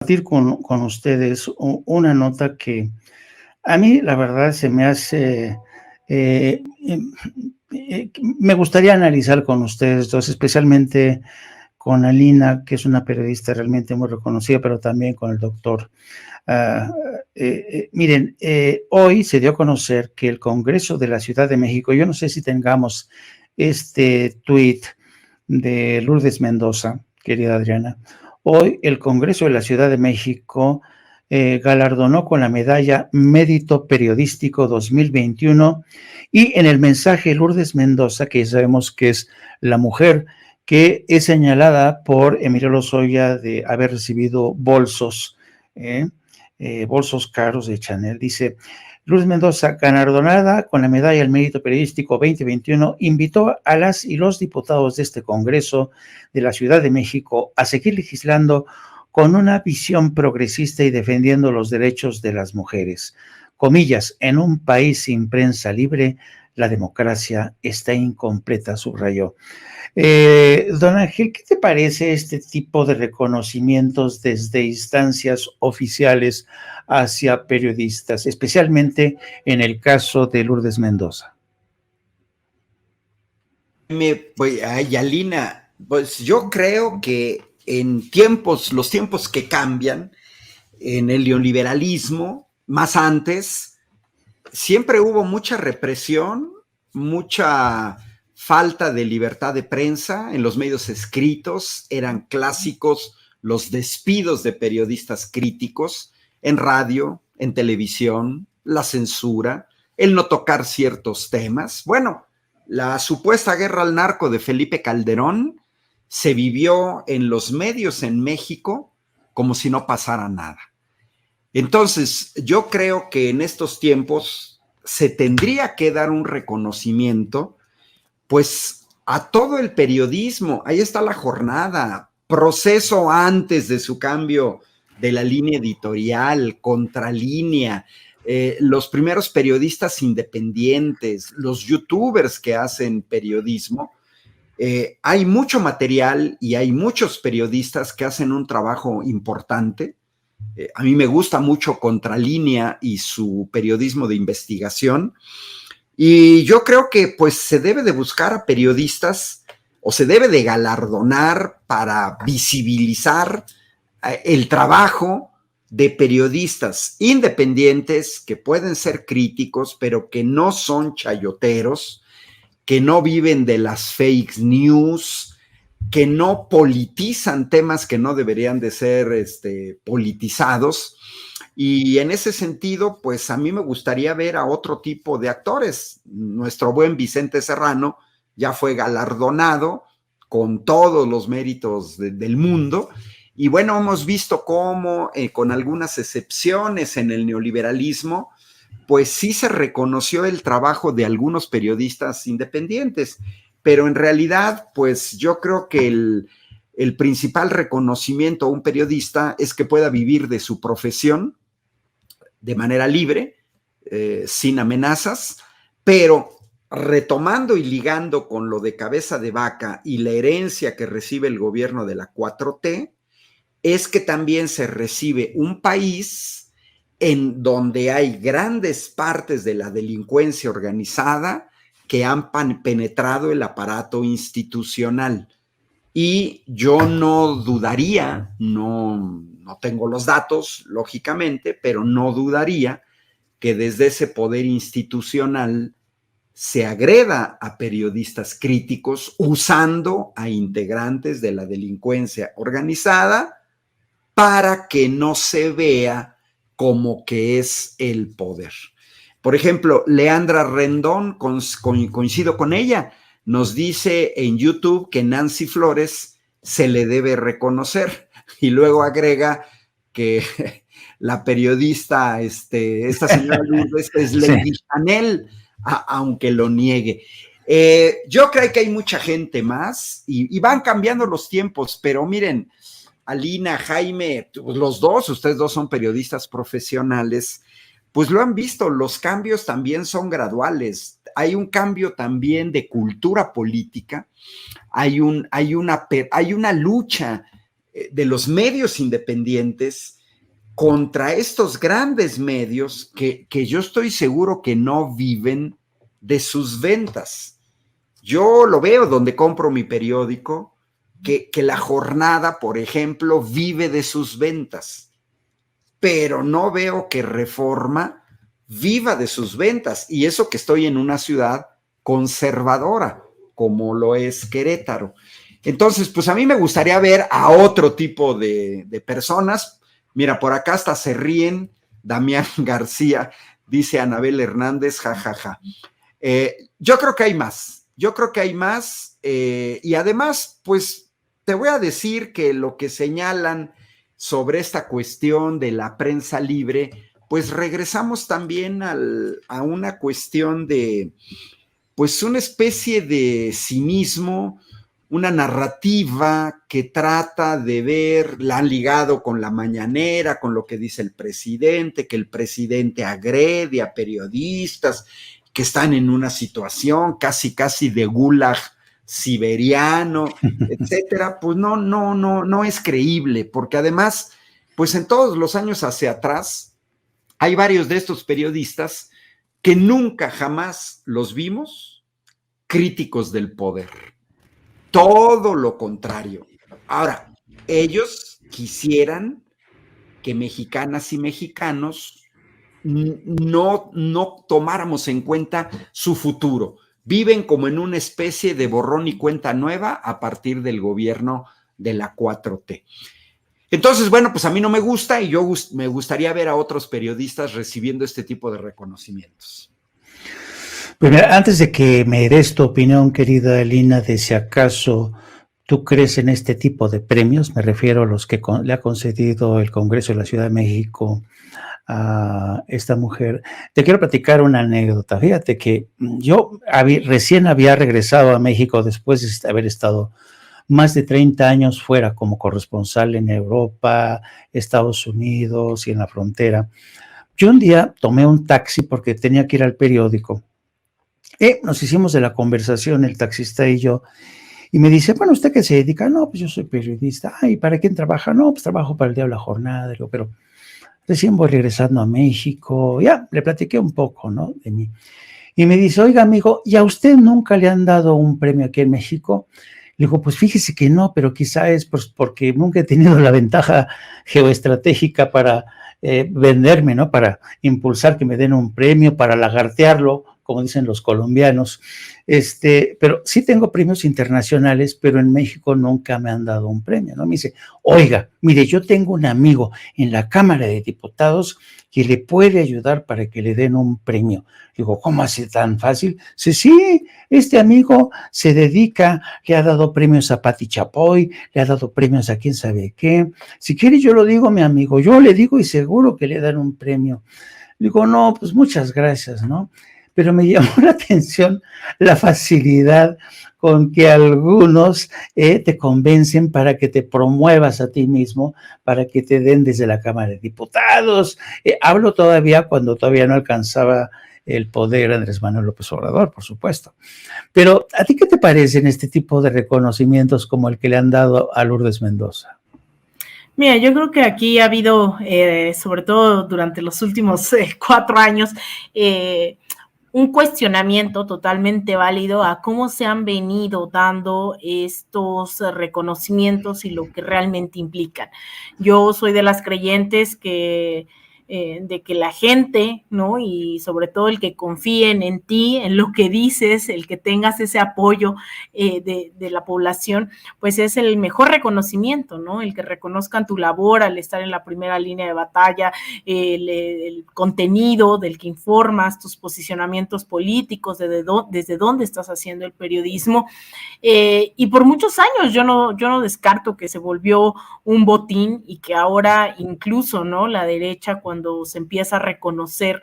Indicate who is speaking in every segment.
Speaker 1: Compartir con ustedes una nota que a mí la verdad se me hace, eh, em, me gustaría analizar con ustedes dos, especialmente con Alina, que es una periodista realmente muy reconocida, pero también con el doctor. Ah, Miren, hoy se dio a conocer que el Congreso de la Ciudad de México, yo no sé si tengamos este tuit de Lourdes Mendoza, querida Adriana. Hoy el Congreso de la Ciudad de México galardonó con la medalla Mérito Periodístico 2021 y en el mensaje Lourdes Mendoza, que sabemos que es la mujer que es señalada por Emilio Lozoya de haber recibido eh, bolsos caros de Chanel, dice: Lourdes Mendoza, galardonada con la medalla al Mérito Periodístico 2021, invitó a las y los diputados de este Congreso de la Ciudad de México a seguir legislando con una visión progresista y defendiendo los derechos de las mujeres. Comillas, en un país sin prensa libre, la democracia está incompleta, subrayó. Don Ángel, ¿qué te parece este tipo de reconocimientos desde instancias oficiales hacia periodistas, especialmente en el caso de Lourdes Mendoza?
Speaker 2: Yalina, pues yo creo que en tiempos, los tiempos que cambian, en el neoliberalismo, más antes, siempre hubo mucha represión, mucha falta de libertad de prensa en los medios escritos, eran clásicos los despidos de periodistas críticos en radio, en televisión, la censura, el no tocar ciertos temas. Bueno, la supuesta guerra al narco de Felipe Calderón se vivió en los medios en México como si no pasara nada. Entonces, yo creo que en estos tiempos se tendría que dar un reconocimiento, pues, a todo el periodismo. Ahí está La Jornada, Proceso antes de su cambio de la línea editorial, Contralínea, los primeros periodistas independientes, los youtubers que hacen periodismo. Hay mucho material y hay muchos periodistas que hacen un trabajo importante. A mí me gusta mucho Contralínea y su periodismo de investigación. Y yo creo que pues se debe de buscar a periodistas o se debe de galardonar para visibilizar el trabajo de periodistas independientes que pueden ser críticos, pero que no son chayoteros, que no viven de las fake news, que no politizan temas que no deberían de ser politizados. Y en ese sentido, pues a mí me gustaría ver a otro tipo de actores. Nuestro buen Vicente Serrano ya fue galardonado con todos los méritos del mundo. Y bueno, hemos visto cómo, con algunas excepciones en el neoliberalismo, pues sí se reconoció el trabajo de algunos periodistas independientes. Pero en realidad, pues yo creo que el principal reconocimiento a un periodista es que pueda vivir de su profesión de manera libre, sin amenazas, pero retomando y ligando con lo de Cabeza de Vaca y la herencia que recibe el gobierno de la 4T, es que también se recibe un país en donde hay grandes partes de la delincuencia organizada que han penetrado el aparato institucional. Y yo no dudaría, no tengo los datos, lógicamente, pero no dudaría que desde ese poder institucional se agreda a periodistas críticos usando a integrantes de la delincuencia organizada para que no se vea como que es el poder. Por ejemplo, Leandra Rendón, coincido con ella, nos dice en YouTube que Nancy Flores se le debe reconocer y luego agrega que la periodista, esta señora Lourdes, es Lady sí. Chanel, aunque lo niegue. Yo creo que hay mucha gente más y van cambiando los tiempos, pero miren, Alina, Jaime, los dos, ustedes dos son periodistas profesionales, pues lo han visto, los cambios también son graduales. Hay un cambio también de cultura política, hay una lucha de los medios independientes contra estos grandes medios que yo estoy seguro que no viven de sus ventas. Yo lo veo donde compro mi periódico, que La Jornada, por ejemplo, vive de sus ventas, pero no veo que Reforma viva de sus ventas, y eso que estoy en una ciudad conservadora, como lo es Querétaro. Entonces, pues a mí me gustaría ver a otro tipo de personas. Mira, por acá hasta se ríen. Damián García, dice Anabel Hernández, jajaja. Yo creo que hay más. Y además, pues te voy a decir que lo que señalan sobre esta cuestión de la prensa libre, pues regresamos también a una cuestión de, pues una especie de cinismo, una narrativa que trata de ver, la han ligado con la mañanera, con lo que dice el presidente, que el presidente agrede a periodistas que están en una situación casi de gulag siberiano, etcétera. Pues no es creíble, porque además, pues en todos los años hacia atrás, hay varios de estos periodistas que nunca jamás los vimos críticos del poder. Todo lo contrario. Ahora, ellos quisieran que mexicanas y mexicanos no tomáramos en cuenta su futuro. Viven como en una especie de borrón y cuenta nueva a partir del gobierno de la 4T. Entonces, bueno, pues a mí no me gusta, y me gustaría ver a otros periodistas recibiendo este tipo de reconocimientos.
Speaker 1: Pues mira, antes de que me des tu opinión, querida Lina, de si acaso tú crees en este tipo de premios, me refiero a los que le ha concedido el Congreso de la Ciudad de México a esta mujer, te quiero platicar una anécdota. Fíjate que yo recién había regresado a México después de haber estado más de 30 años fuera como corresponsal en Europa, Estados Unidos y en la frontera. Yo un día tomé un taxi porque tenía que ir al periódico. Nos hicimos de la conversación, el taxista y yo, y me dice, bueno, ¿usted qué se dedica? No, pues yo soy periodista. ¿Y para quién trabaja? No, pues trabajo para el Diario La Jornada, pero recién voy regresando a México. Ya, le platiqué un poco, ¿no?, de mí. Y me dice, oiga, amigo, ¿y a usted nunca le han dado un premio aquí en México? Le digo, pues fíjese que no, pero quizá es porque nunca he tenido la ventaja geoestratégica para venderme, ¿no?, para impulsar que me den un premio, para lagartearlo, como dicen los colombianos. Pero sí tengo premios internacionales, pero en México nunca me han dado un premio, ¿no? Me dice, oiga, mire, yo tengo un amigo en la Cámara de Diputados que le puede ayudar para que le den un premio. Digo, ¿cómo así tan fácil? Sí, este amigo se dedica, le ha dado premios a Pati Chapoy, le ha dado premios a quién sabe qué. Si quiere yo lo digo, mi amigo, yo le digo y seguro que le dan un premio. Digo, no, pues muchas gracias, ¿no? Pero me llamó la atención la facilidad con que algunos te convencen para que te promuevas a ti mismo, para que te den desde la Cámara de Diputados. Hablo todavía cuando todavía no alcanzaba el poder Andrés Manuel López Obrador, por supuesto. Pero, ¿a ti qué te parecen este tipo de reconocimientos como el que le han dado a Lourdes Mendoza?
Speaker 3: Mira, yo creo que aquí ha habido, sobre todo durante los últimos 4 años, un cuestionamiento totalmente válido a cómo se han venido dando estos reconocimientos y lo que realmente implican. Yo soy de las creyentes de que la gente, ¿no?, y sobre todo el que confíen en ti, en lo que dices, el que tengas ese apoyo de la población, pues es el mejor reconocimiento, ¿no? El que reconozcan tu labor al estar en la primera línea de batalla, el contenido del que informas, tus posicionamientos políticos, desde dónde estás haciendo el periodismo. Y por muchos años yo no descarto que se volvió un botín y que ahora incluso, ¿no?, la derecha, cuando se empieza a reconocer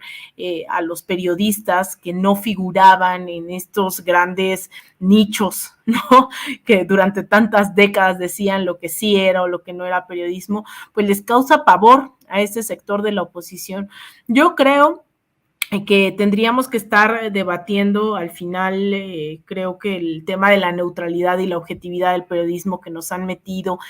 Speaker 3: a los periodistas que no figuraban en estos grandes nichos, ¿no?, que durante tantas décadas decían lo que sí era o lo que no era periodismo, pues les causa pavor a este sector de la oposición. Yo creo que tendríamos que estar debatiendo al final, creo que el tema de la neutralidad y la objetividad del periodismo que nos han metido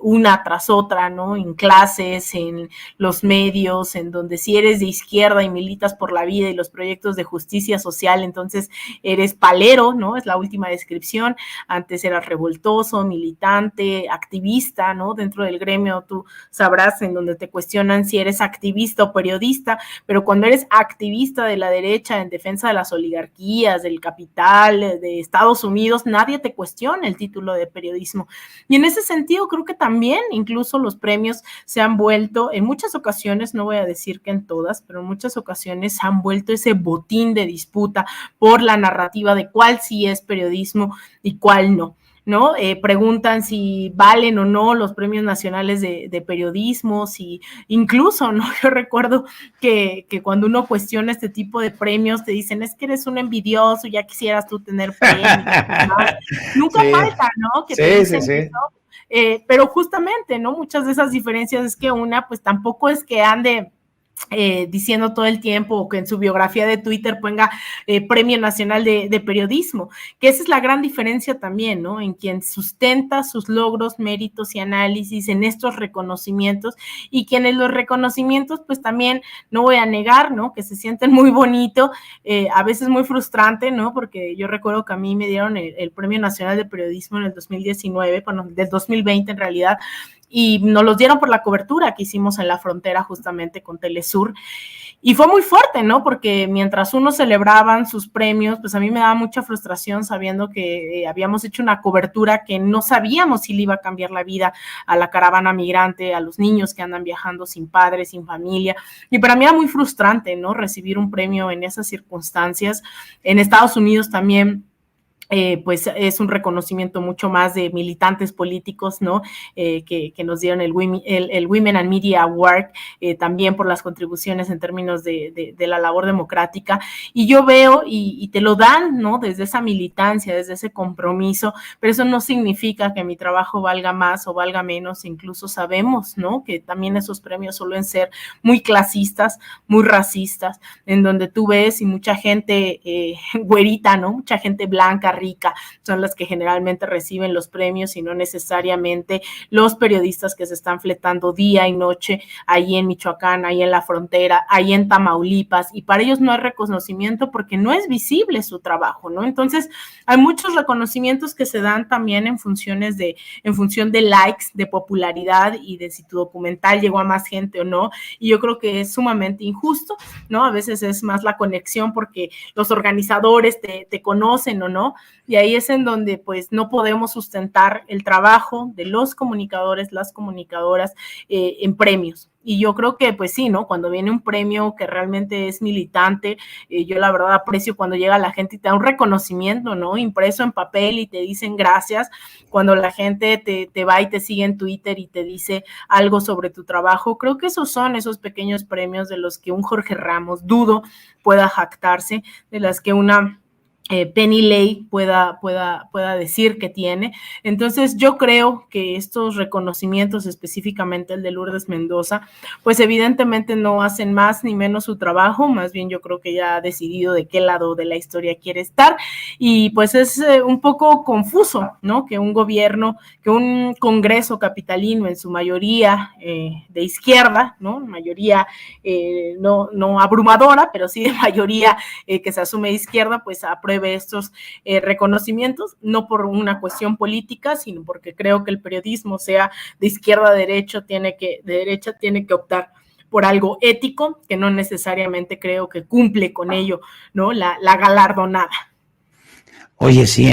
Speaker 3: una tras otra, ¿no? En clases, en los medios, en donde si eres de izquierda y militas por la vida y los proyectos de justicia social, entonces eres palero, ¿no? Es la última descripción. Antes eras revoltoso, militante, activista, ¿no? Dentro del gremio tú sabrás en donde te cuestionan si eres activista o periodista, pero cuando eres activista de la derecha en defensa de las oligarquías, del capital, de Estados Unidos, nadie te cuestiona el título de periodismo. Y en ese sentido creo que también incluso los premios se han vuelto, en muchas ocasiones, no voy a decir que en todas, pero en muchas ocasiones se han vuelto ese botín de disputa por la narrativa de cuál sí es periodismo y cuál no. ¿No? Preguntan si valen o no los premios nacionales de periodismo, si incluso, ¿no? Yo recuerdo que cuando uno cuestiona este tipo de premios, te dicen, es que eres un envidioso, ya quisieras tú tener premios. Nunca falta, ¿no? Que te dicen eso. Pero justamente, ¿no? Muchas de esas diferencias es que una, pues tampoco es que ande diciendo todo el tiempo o que en su biografía de Twitter ponga Premio Nacional de Periodismo, que esa es la gran diferencia también, ¿no? En quien sustenta sus logros, méritos y análisis en estos reconocimientos y quienes los reconocimientos, pues también no voy a negar, ¿no? Que se sienten muy bonito, a veces muy frustrante, ¿no? Porque yo recuerdo que a mí me dieron el Premio Nacional de Periodismo en el 2019, bueno, del 2020 en realidad, y nos los dieron por la cobertura que hicimos en la frontera justamente con Telesur. Y fue muy fuerte, ¿no? Porque mientras unos celebraban sus premios, pues a mí me daba mucha frustración sabiendo que habíamos hecho una cobertura que no sabíamos si le iba a cambiar la vida a la caravana migrante, a los niños que andan viajando sin padres, sin familia. Y para mí era muy frustrante, ¿no? Recibir un premio en esas circunstancias. En Estados Unidos también pues es un reconocimiento mucho más de militantes políticos, ¿no? Que nos dieron el Women and Media Award, también por las contribuciones en términos de la labor democrática. Y yo veo, y te lo dan, ¿no? Desde esa militancia, desde ese compromiso, pero eso no significa que mi trabajo valga más o valga menos. Incluso sabemos, ¿no? Que también esos premios suelen ser muy clasistas, muy racistas, en donde tú ves y mucha gente güerita, ¿no? Mucha gente blanca, rica, son las que generalmente reciben los premios y no necesariamente los periodistas que se están fletando día y noche ahí en Michoacán, ahí en la frontera, ahí en Tamaulipas, y para ellos no hay reconocimiento porque no es visible su trabajo, ¿no? Entonces, hay muchos reconocimientos que se dan también en función de likes, de popularidad y de si tu documental llegó a más gente o no, y yo creo que es sumamente injusto, ¿no? A veces es más la conexión porque los organizadores te conocen o no, y ahí es en donde pues no podemos sustentar el trabajo de los comunicadores, las comunicadoras en premios. Y yo creo que pues sí, ¿no? Cuando viene un premio que realmente es militante, yo la verdad aprecio cuando llega la gente y te da un reconocimiento, ¿no? Impreso en papel y te dicen gracias, cuando la gente te va y te sigue en Twitter y te dice algo sobre tu trabajo. Creo que esos son esos pequeños premios de los que un Jorge Ramos, dudo, pueda jactarse, de las que una Penny Lay pueda decir que tiene. Entonces yo creo que estos reconocimientos, específicamente el de Lourdes Mendoza, pues evidentemente no hacen más ni menos su trabajo, más bien yo creo que ya ha decidido de qué lado de la historia quiere estar, y pues es un poco confuso, ¿no? Que un gobierno, que un Congreso capitalino en su mayoría de izquierda, ¿no? Mayoría no abrumadora, pero sí de mayoría que se asume de izquierda, pues apruebe estos reconocimientos, no por una cuestión política, sino porque creo que el periodismo, sea de izquierda a derecha, tiene que optar por algo ético, que no necesariamente creo que cumple con ello, ¿no? La galardonada.
Speaker 1: Oye, sí,